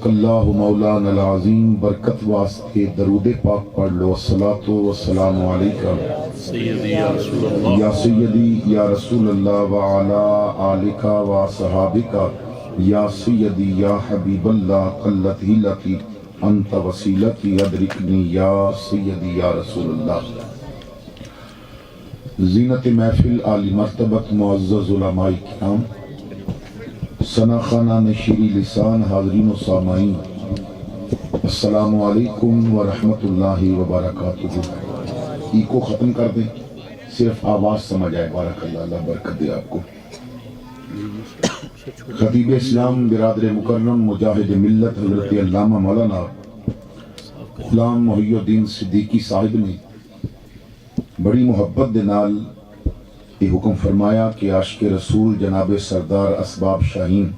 اللہ مولانا العظیم، برکت واسطے درود پاک پڑھ لو۔ الصلاۃ والسلام علیکہ سیدی یا رسول اللہ، یا سیدی یا رسول اللہ وعلا آلکہ و صحابکہ یا سیدی یا حبیب اللہ قلت ہیلتی انت وسیلتی ادرکنی یا سیدی یا رسول اللہ۔ زینت محفل عالی مرتبت معزز علماء کرام، ثنا خانہ شیری لسان، حاضرین و سامعین، السلام علیکم ورحمۃ اللہ وبرکاتہ۔ ای کو ختم کر دیں، صرف آواز سمجھ آئے۔ بارک اللہ، اللہ برکت دے آپ کو۔ خطیب اسلام برادر مکرم مجاہد ملت حضرت علامہ مولانا غلام محی الدین صدیقی صاحب نے بڑی محبت دے نال یہ حکم فرمایا کہ عاشق رسول جناب سردار اسباب شاہین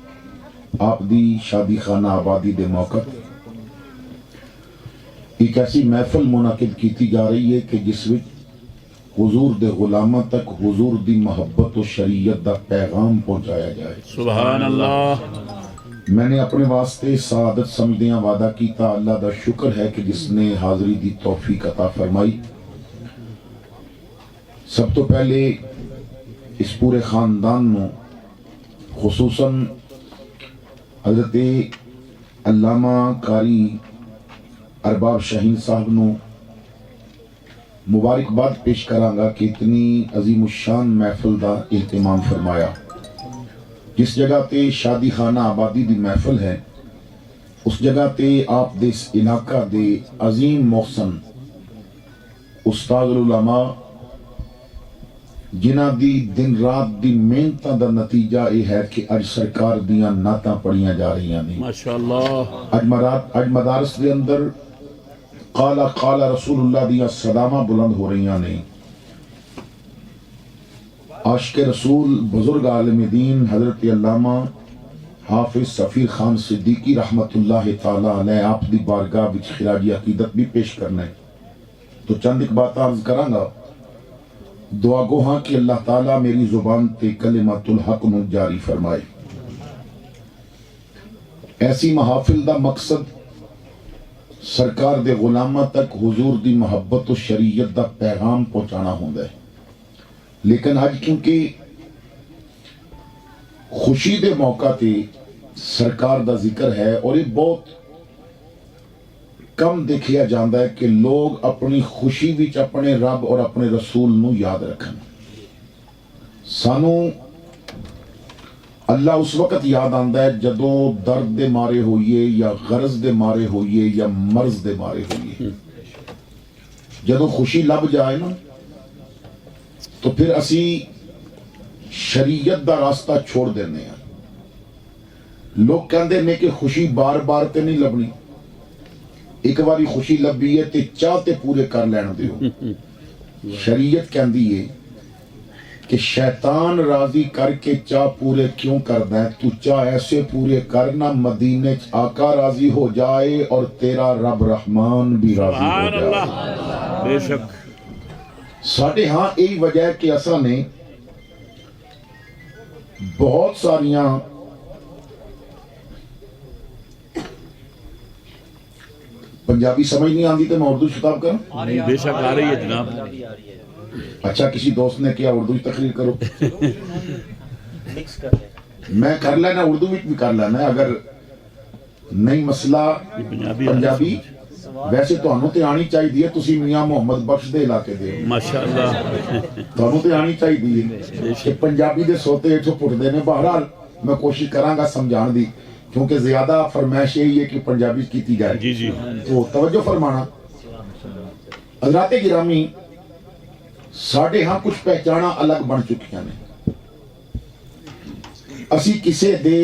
آپ دی شادی خانہ آبادی دے موقع ایک ایسی محفل منعقد کیتی جا رہی ہے کہ جس وچ حضور دے غلاماں تک حضور دی محبت و شریعت دا پیغام پہنچایا جائے۔ سبحان اللہ۔ میں نے اپنے واسطے سعادت سمجھدیاں وعدہ کیتا، اللہ دا شکر ہے کہ جس نے حاضری دی توفیق عطا فرمائی۔ سب تو پہلے اس پورے خاندان نو، خصوصاً حضرت علامہ قاری ارباب شاہین صاحب نو مبارکباد پیش کراں گا کہ اتنی عظیم الشان محفل دا اہتمام فرمایا۔ جس جگہ تے شادی خانہ آبادی دی محفل ہے، اس جگہ تے آپ دے اس علاقہ دے عظیم محسن استاد العلماء جنہ دی دن رات دی محنتاں دا نتیجہ یہ ہے کہ اج سرکار دیاں نعتاں پڑھیاں جا رہی ہیں۔ ماشاءاللہ۔ اج مدارس دے اندر قال قال رسول اللہ دیاں صدامہ بلند ہو رہی ہیں۔ عاشق رسول بزرگ عالم دین حضرت علامہ حافظ سفیر خان صدیقی رحمت اللہ تعالی علیہ آپ دی بارگاہ وچ خراج عقیدت بھی پیش کرنا ہے، تو چند ایک بات عرض کراں گا۔ دعا گو ہاں کہ اللہ تعالیٰ میری زبان تے کلمۃ الحق نو جاری فرمائے۔ ایسی محافل دا مقصد سرکار دے غلاماں تک حضور دی محبت و شریعت دا پیغام پہنچانا ہوندا ہے، لیکن آج کیونکہ خوشی دے موقع تے سرکار دا ذکر ہے اور یہ بہت کم دیکھیا جاندہ ہے کہ لوگ اپنی خوشی وچ اپنے رب اور اپنے رسول نو یاد رکھن۔ سانو اللہ اس وقت یاد آندہ ہے جدوں درد دے مارے ہوئیے یا غرض دے مارے ہوئیے یا مرض دے مارے ہوئیے۔ جدوں خوشی لب جائے نا تو پھر اسی شریعت دا راستہ چھوڑ دینے ہیں۔ لوگ کہندے نے کہ خوشی بار بار تے نہیں لبنی، ایک باری خوشی لبی ہے تے چاہتے پورے کر لین دیو۔ شریعت کہندی ہے کہ شیطان راضی کر کے چاہ پورے کیوں کرنا ہے، تو چاہ ایسے پورے کرنا مدینے آقا راضی ہو جائے اور تیرا رب رحمان بھی راضی ہو جائے۔ بے شک ساڑھے ہاں یہی وجہ ہے کہ اساں نے بہت ساریاں پنجابی سمجھ نہیں آندی تو میں اردو خطاب کروں؟ بے شک آ رہی ہے جناب۔ اچھا کسی دوست نے کیا اردو تقریر کرو، میں کر لینا اردو بھی کر لینا اگر نہیں مسئلہ پنجابی۔ ویسے تہانوں تے آنی چاہیے، تسی میاں محمد بخش دے علاقے دے ماشاءاللہ، تہانوں تے آنی چاہیے کہ پنجابی دے سوتے اٹھو پٹ دے نے۔ بہرحال میں کوشش کراں گا سمجھان دی، کیونکہ زیادہ فرمائش یہی ہے کہ پنجابی کیتی جائے۔ جی جی تو توجہ فرمانا۔ حضرات گرامی، ساڑھے ہاں کچھ پہچانا الگ بن چکی ہیں۔ اسی کسے دے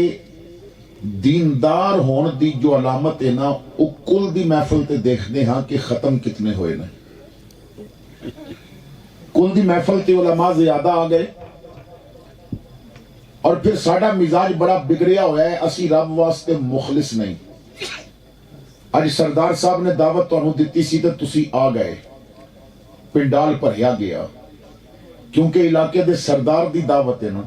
دیندار ہون دی جو علامت ہے نا، وہ کل دی محفل تے دیکھنے ہاں کہ ختم کتنے ہوئے نا۔ کل دی محفل تے علماء زیادہ آ گئے اور پھر ساڑھا مزاج بڑا بگڑیا ہوا ہے، اسی رب واسطے مخلص نہیں۔ آج سردار صاحب نے دعوت تو انہوں دیتی سی تو تسی آ گئے، پنڈال پریا گیا، کیونکہ علاقے دے سردار دی دعوت ہے نا۔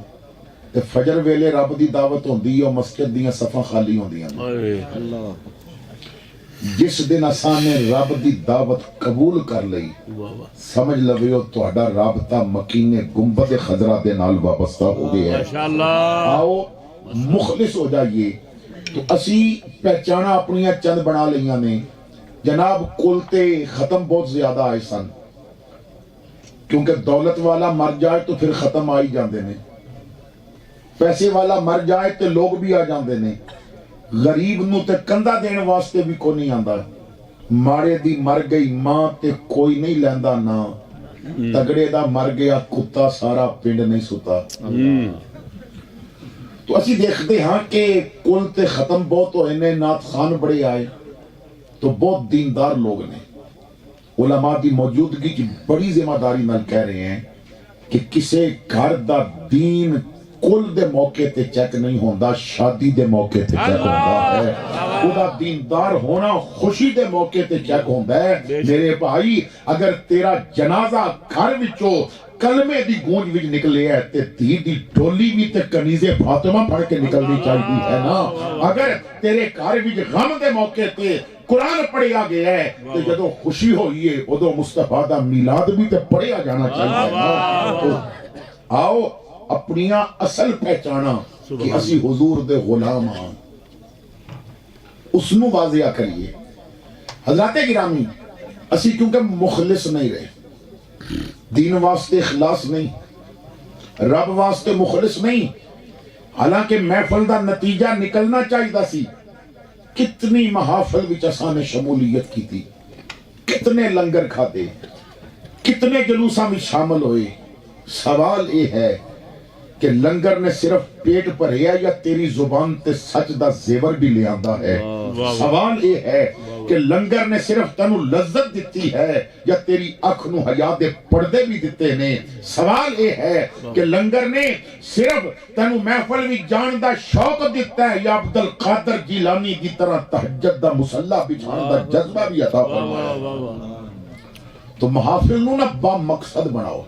تے فجر ویلے رب دی دعوت ہوندی ہے، مسجد دیاں صفاں خالی ہوندیاں نے۔ اللہ جس دن اساں نے رب دی دعوت قبول کر لئی، واہ واہ سمجھ لویو تہاڈا رابطہ مکین گنبد خضرا دے نال وابستہ ہو گیا ہے۔ ماشاءاللہ آؤ مخلص ہو جائیے۔ تو اسی پہچانا اپنیاں چند بنا لیاں نے جناب، کلتے ختم بہت زیادہ آئے سن، کیونکہ دولت والا مر جائے تو پھر ختم آئی جاندے نے، پیسے والا مر جائے تو لوگ بھی آ جاندے نے، غریب نو تے کندھا دین واسطے بھی کوئی نہیں آندا، ماڑے دی مر گئی ماں تے کوئی نہیں لیندا نا، تگڑے دا مر گیا کتا سارا پنڈ نہیں ستا۔ تو اسی دیکھتے ہاں کہ کل تے ختم بہت ہوئے نے، نعت خان بڑے آئے تو بہت دیندار لوگ نے۔ علماء دی موجودگی کی بڑی ذمہ داری نال کہہ رہے ہیں کہ کسے گھر دا دین کل دے موقع تے چیک نہیں ہوندا، شادی دے موقع تے چیک ہوندا ہے۔ خدا دیندار ہونا خوشی دے موقع تے چیک ہوندا ہے۔ میرے بھائی اگر تیرا جنازہ گھر وچوں کلمے دی گونج وچ نکلے ہے تے دھی دی ڈولی بھی تے کنیزِ فاطمہ پڑھ کے نکلنی چاہیے ہے نا۔ اگر تیرے گھر وچ غم دے موقع تے قرآن پڑھیا گیا ہے تو جدو خوشی ہوئی ہے ادو مصطفیٰ دا میلاد بھی تے پڑھیا جانا چاہیے نا۔ تو آؤ اپنیاں اصل پہچانا کہ اسی حضور دے غلام ہاں، اس نو واضح کریے۔ حضرات گرامی، اسی کیونکہ مخلص نہیں رہے، دین واسطے اخلاص نہیں، رب واسطے مخلص نہیں، حالانکہ محفل دا نتیجہ نکلنا چاہیے سی۔ کتنی محافل وچ اساں نے شمولیت کی تھی، کتنے لنگر کھاتے، کتنے جلوساں میں شامل ہوئے۔ سوال یہ ہے کہ لنگر نے صرف پیٹ بھریا یا تیری زبان تے سچ دا زیور بھی لے آندا ہے؟ سوال یہ ہے کہ لنگر نے صرف تینو لذت دیتی ہے یا تیری اکھ نو حیا دے پردے بھی دیتے نے؟ سوال یہ ہے کہ لنگر نے صرف تینو محفل وچ جان دا شوق دیتا ہے یا عبد القادر جیلانی کی طرح تہجد دا مصلی بچھان دا جذبہ بھی عطا فرمایا؟ تو محافل نو نہ با مقصد بناؤ،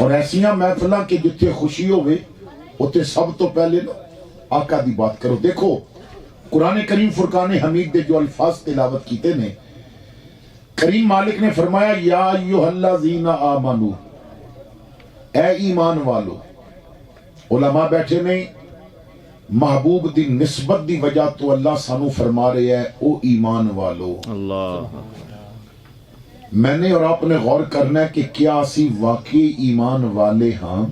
اور ایسیاں محفلاں کہ جتھے خوشی ہوئے اتھے سب تو پہلے نا آقا دی بات کرو۔ دیکھو قرآن کریم فرقان حمید دے جو الفاظ تلاوت کیتے نے، کریم مالک نے فرمایا یا ایھا الذین آمنو، اے ایمان والو۔ علماء بیٹھے نے، محبوب دی نسبت دی وجہ تو اللہ سانو فرما رہے ہے او ایمان والو۔ اللہ میں نے اور آپ نے غور کرنا ہے کہ کیا اسی واقعی ایمان والے ہاں؟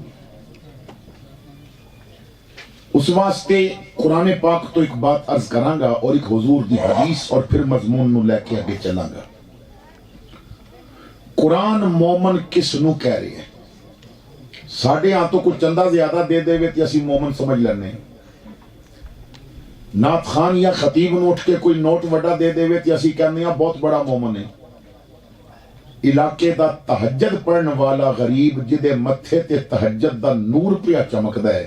اس واسطے قرآن پاک تو ایک بات عرض کراں گا اور ایک حضور دی حدیث اور پھر مضمون نو لے کے آگے چلاں گا۔ قرآن مومن کس نو کہہ رہے ہیں؟ ساڑھے ہاں تو کچھ چندہ زیادہ دے دے وے تے اسی مومن سمجھ لینے، نعت خان یا خطیب نو اٹھ کے کوئی نوٹ وڈا دے دے وے تے اسی کہنے ہیں بہت بڑا مومن ہے۔ علاقے دا تہجد پڑھن والا غریب جدے متھے تے تہجد دا نور پیا چمکدا ہے،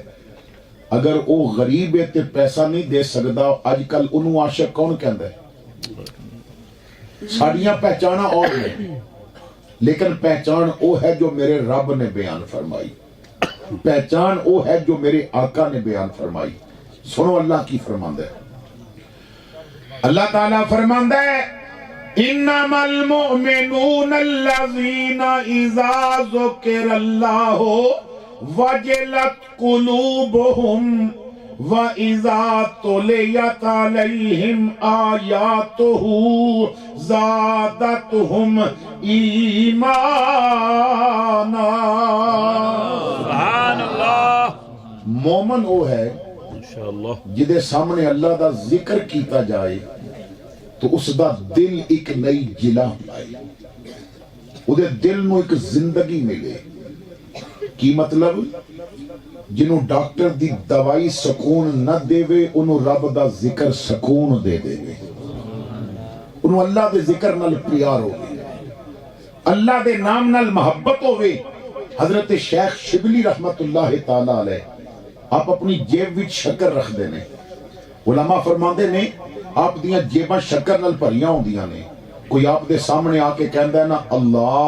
اگر او غریب ہے تے پیسہ نہیں دے سکدا، آج کل انہوں عاشق کون کہندا ہے؟ ساڑیاں پہچانا اور ہے، لیکن پہچان او ہے جو میرے رب نے بیان فرمائی، پہچان او ہے جو میرے آقا نے بیان فرمائی۔ سنو اللہ کی فرماندہ ہے، اللہ تعالیٰ فرماندہ ہے انما المؤمنون الذین اذا ذکر اللہ وجلت قلوبهم وَإِذَا تُلِيَتْ عَلَيْهِمْ آيَاتُهُ زَادَتْهُمْ ایمانا۔ سبحان اللہ۔ مومن وہ ہے انشاءاللہ جدے سامنے اللہ دا ذکر کیتا جائے تو اس دا دل ایک نئی جلا پائے، وہ دے دل نو ایک زندگی ملے۔ کی مطلب؟ جنہوں ڈاکٹر دی دوائی سکون نہ دے وے انہوں رب دا ذکر سکون دے دے وے، انہوں اللہ دے ذکر نال پیار ہو وے، اللہ دے نام نال محبت ہو وے۔ حضرت شیخ شبلی رحمت اللہ تعالیٰ علیہ آپ اپنی جیب وچ شکر رکھ دینے، علماء فرماندے نے آپ دیاں جیباں شکر نال بھریاں ہوندیاں نے، کوئی آپ دے سامنے آ کے کہندا ہے نا اللہ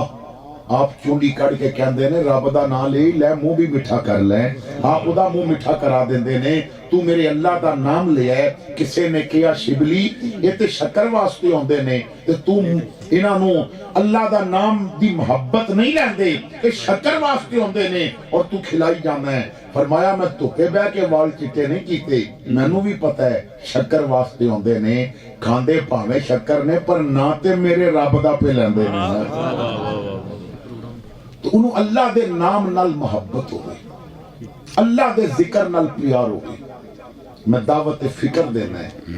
آپ چونڈی کڑ کے کہندے نے رب دا نام لے لے منہ بھی میٹھا کر لے آپ دا منہ میٹھا کرا دیندے نے تو میرے اللہ دا نام لیا ہے کسے نے کیا شبلی یہ تے شکر واسطے ہوندے نے تے تو انہاں نو اللہ دا نام دی محبت نہیں لیندے کہ شکر واسطے ہوندے نے اور تو کھلائی جانا ہے فرمایا میں دھوپے بہ کے وال چٹے نہیں کیتے مینوں بھی پتہ ہے شکر واسطے ہوندے نے کھاندے بھاویں شکر نے پر نہ تے میرے رب دا پہ لیندے نے تو انہوں اللہ دے نام نال محبت ہوئے اللہ دے ذکر نال پیار ہوئے میں دعوت فکر دینا ہے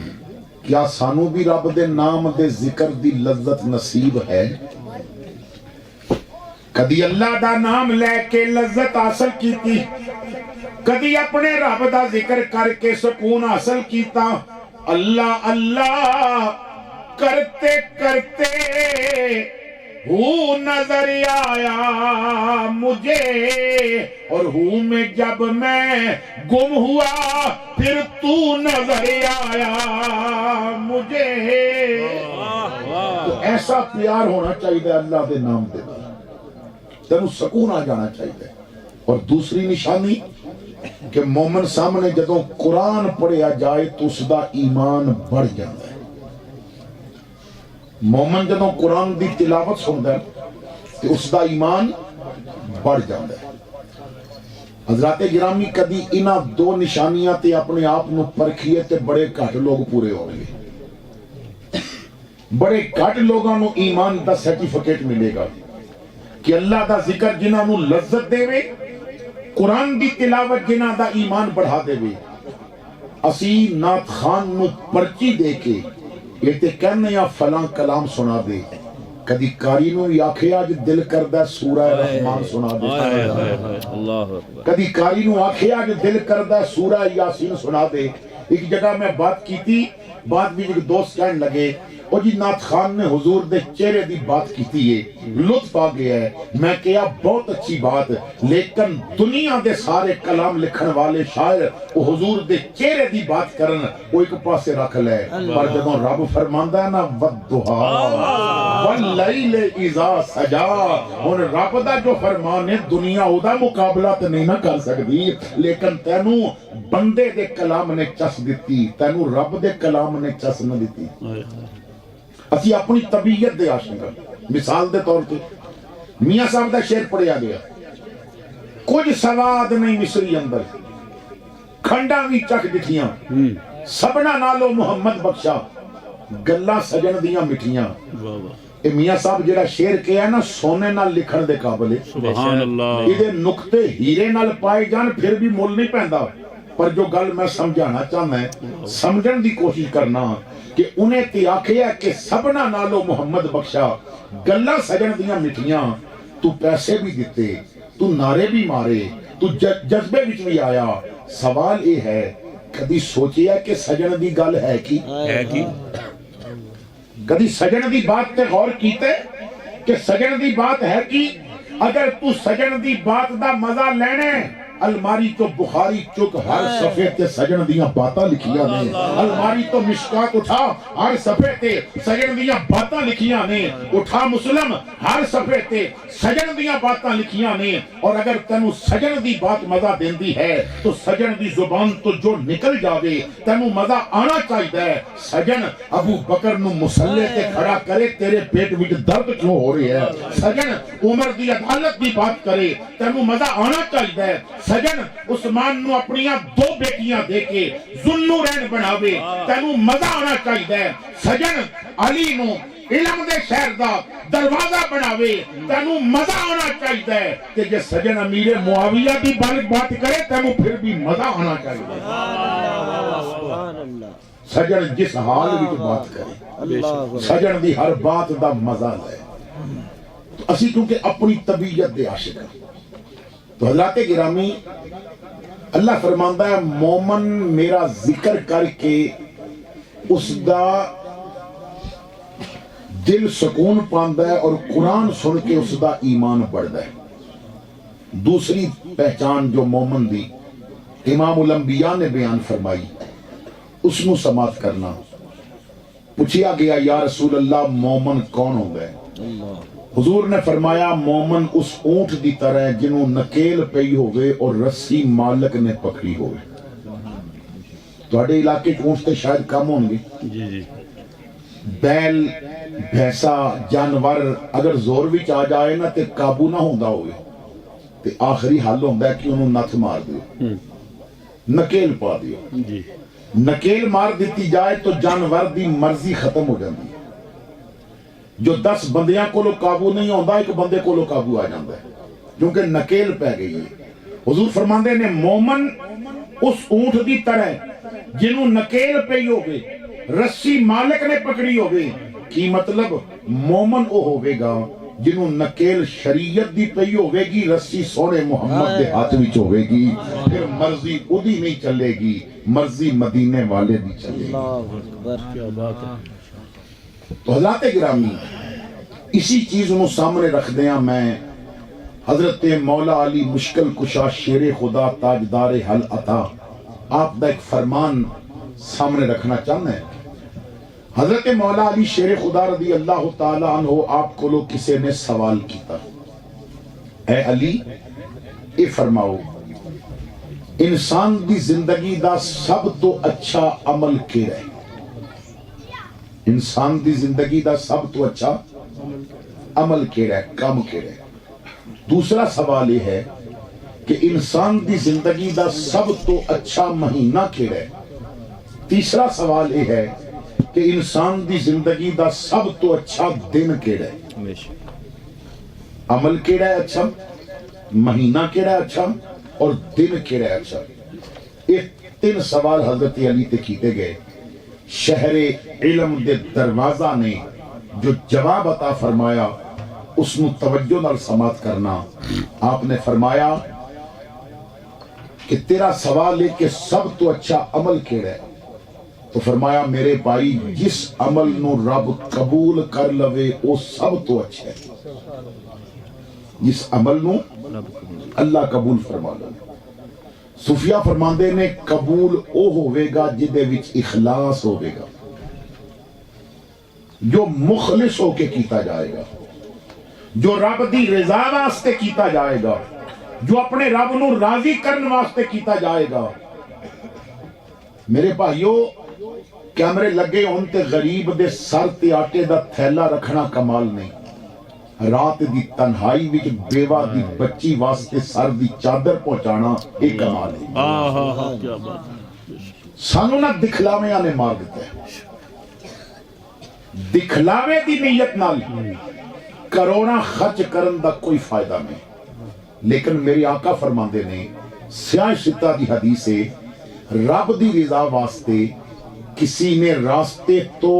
کیا سانو بھی رب دے نام دے ذکر دی لذت نصیب ہے کدی اللہ دا نام لے کے لذت حاصل کیتی کدی اپنے رب دا ذکر کر کے سکون حاصل کیتا اللہ اللہ کرتے کرتے ہوں نظر آیا مجھے اور ہوں میں جب میں گم ہوا پھر تو نظر آیا مجھے تو ایسا پیار ہونا چاہیے اللہ دے نام دے تینوں سکون آ جانا چاہیے اور دوسری نشانی کہ مومن سامنے جدوں قرآن پڑھیا جائے تو اس دا ایمان بڑھ جاتا ہے مومن جدوں قرآن دی تلاوت سندا ہے تو اس دا ایمان بڑھ جاتا ہے حضرات گرامی کدی انہاں دو نشانیاں تے اپنے آپ نو پرکھیے تے بڑے گھٹ لوگ پورے ہو گے بڑے گھٹ لوگاں نو ایمان دا سرٹیفکیٹ ملے گا کہ اللہ دا ذکر جنہاں نو لذت دے وے قرآن دی تلاوت جنہاں دا ایمان بڑھا دے وے اسی نعت خان نو پرچی دے کے یہ تے کہنے یا فلاں کلام سنا دے کدی کاری نو آکھے آج دل کردہ سورہ رحمان سنا دے کدی کاری نو آکھے آج دل کردہ سورہ یاسین سنا دے ایک جگہ میں بات کی تھی بعد بھی ایک دوست کہنے لگے اور جی نعت خان نے حضور دے چہرے دی بات کی تھی ہے لطف آ گیا ہے میں کہا بہت اچھی بات لیکن دنیا دے سارے کلام لکھن والے شاعر وہ حضور دے چہرے دی بات کرن وہ ایک پاسے رکھ لے پر جدوں رب فرماندا ہے نا والضحا واللیل اذا سجا ہن رب دا جو فرمان ہے دنیا او دا مقابلہ تے نہیں نہ کر سکدی لیکن تینوں بندے دے کلام نے چس دتی تینوں رب دے کلام نے چس نہ دتی اسی اپنی طبیعت دے عاشق مثال دے طور پہ میاں صاحب دا شعر پڑھیا گیا کچھ سواد نہیں مصری اندر کھنڈا بھی چک دکھیاں سبنا نالو محمد بخشا گلاں سجن دیاں مٹھیاں اے میاں صاحب جڑا شعر کیا ہے نا سونے نال لکھن دے قابل سبحان اللہ یہ نقطے ہیرے نال پائے جان پھر بھی مول نہیں پیندا پر جو گل میں سمجھانا چاہنا ہے سمجھن دی کوشش کرنا کہ انہیں تے آکھیا کہ سبنا نالو محمد بخشا گلاں سجن دیاں مٹھیاں تو پیسے بھی دیتے تو نعرے بھی مارے تو جذبے وچ بھی آیا سوال یہ ہے کدی سوچیا کہ سجن دی گل ہے کی کدی سجن دی بات تے غور کیتے کہ سجن دی بات ہے کی اگر تو سجن دی بات دا مزہ لینے الماری تو بخاری چک ہر صفحے تے سجن دیاں باتاں لکھیاں نے الماری تو مشکات اٹھا ہر صفحے تے سجن دیاں باتاں لکھیاں نے اٹھا مسلم ہر صفحے تے سجن دیاں باتاں لکھیاں نے اور اگر تینوں سجن دی بات مزہ دیندی ہے تو سجن دی زبان تو جو نکل جاوے تینوں مزہ آنا چاہیے سجن ابو بکر نو مسلے تے کھڑا کرے تیرے پیٹ وچ درد کیوں ہو رہی ہے سجن عمر دی عدالت دی بات کرے تینوں مزہ آنا چاہیے سجن عثمان نو اپنیاں دو بیٹیاں دے کے ذوالنورین بناوے تینوں مزہ آنا چاہیے سجن علی نو علم دے شہر دا دروازہ بناوے تینوں مزہ آنا چاہیے کہ جے سجن امیر معاویہ دی بات کرے تینوں پھر بھی مزہ آنا چاہیے سجن جس حال وچ بات کرے سجن دی ہر بات دا مزہ لے تو اسی کیونکہ اپنی طبیعت دے عاشق ہیں تو حضرات گرامی اللہ فرماندا ہے مومن میرا ذکر کر کے اس دا دل سکون پاندا ہے اور قرآن سن کے اس دا ایمان بڑھدا ہے دوسری پہچان جو مومن دی امام الانبیاء نے بیان فرمائی اس نو سماعت کرنا پوچھیا گیا یا رسول اللہ مومن کون ہو گئے حضور نے فرمایا مومن اس اونٹ دی طرح ہے جنہوں نکیل پئی ہوئے اور رسی مالک نے پکڑی ہوئے. تواڈے علاقے اونٹ تے شاید کم ہون گے. جی جی. بیل بھینسا جانور اگر زور وچ آ جائے نا تے قابو نہ ہوندا ہوئے تے آخری حل ہوندا ہے کہ انہوں نتھ مار دیو، نکیل پا دیو. جی. نکیل مار دیتی جائے تو جانور دی مرضی ختم ہو جاتی ہے. جو 10 بندیاں کو لو قابو نہیں ہوندا ایک بندے کو لو قابو آ جاتا ہے کیونکہ نکیل پہ گئی ہے. حضور فرماندے نے مومن اس اونٹ دی طرح جنہوں نکیل پئی ہوگی رسی مالک نے پکڑی ہوگی. کی مطلب مومن او ہوگے گا جنہوں نکیل شریعت دی پئی ہوگے گی رسی سونے محمد دے ہاتھ وچ ہوگے گی. پھر مرضی اودی نہیں چلے گی مرضی مدینے والے دی چلے گی. اللہ اکبر. کیا بات ہے. تو حضرات گرامی اسی چیز انہوں سامنے رکھ دیا میں حضرت مولا علی مشکل کشا شیر خدا تاجدار حل عطا آپ دا ایک فرمان سامنے رکھنا چاہنا ہے. حضرت مولا علی شیر خدا رضی اللہ تعالی عنہ آپ کو لوگ کسی نے سوال کیتا اے علی اے فرماؤ انسان دی زندگی دا سب تو اچھا عمل کیڑا ہے؟ انسان دی زندگی دا سب تو اچھا عمل کیڑا ہے کام کیڑا ہے؟ دوسرا سوال یہ ہے کہ انسان دی زندگی دا سب تو اچھا مہینہ کیڑا ہے؟ تیسرا سوال یہ ہے کہ انسان دی زندگی دا سب تو اچھا دن کیڑا ہے؟ عمل کیڑا ہے اچھا، مہینہ کیڑا ہے اچھا اور دن کیڑا ہے اچھا؟ یہ 3 سوال حضرت علی تے کیتے گئے. شہر علم دے دروازہ نے جو جواب عطا فرمایا اس نو توجہ نال سماعت کرنا. آپ نے فرمایا کہ تیرا سوال ہے کہ سب تو اچھا عمل کیڑا ہے؟ تو فرمایا میرے بھائی جس عمل نو رب قبول کر لوے وہ سب تو اچھا ہے. جس عمل نو اللہ قبول فرما لے. صوفیہ فرماندے نے قبول او ہوئے گا جدے وچ اخلاص ہوئے گا جو مخلص ہو کے کیتا جائے گا جو رب دی رضا واسطے کیتا جائے گا جو اپنے رب نو راضی کرن واسطے کیتا جائے گا. میرے بھائیو کیمرے لگے ہون تے غریب دے سر تے آٹے دا تھیلا رکھنا کمال نہیں. رات دی تنہائی وچ بیوہ دی بچی واسطے سر دی چادر پہنچانا ایک کمال ہے. کیا بات ہے. سانو نہ دکھلاویاں نے مار دیتا ہے. دکھلاوے دی نیت نال کروڑا خرچ کرن دا کوئی فائدہ نہیں. لیکن میری آقا فرماندے نے سیاہ ستہ دی حدیث ہے رب دی رضا واسطے کسی نے راستے تو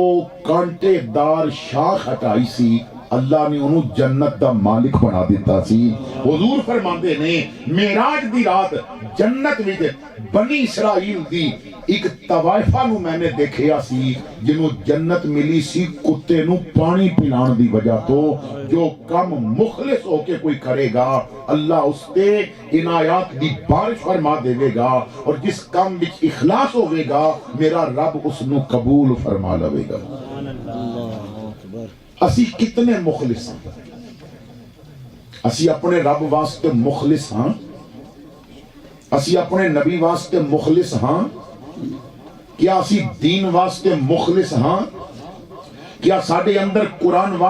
کانٹے دار شاخ ہٹائی سی اللہ نے انہوں جنت دا مالک بنا دیتا سی. حضور فرماندے نے معراج دی رات جنت وچ بنی اسرائیل دی ایک طوائفہ نو میں نے دیکھیا سی جنہوں جنت ملی سی کتے نو پانی پلان دی وجہ تو. جو کم مخلص ہو کے کوئی کرے گا اللہ اس تے عنایات دی بارش فرما دے گا اور جس کام وچ اخلاص ہوئے گا میرا رب اس نو قبول فرما لے گا. اسی کتنے مخلص ہیں؟ اسی اپنے رب واسطے مخلص ہاں؟ اسی اپنے نبی واسطے مخلص ہاں؟ کیا اسی دین واسطے مخلص ہاں؟ کیا ساڈے اندر قرآن واسطے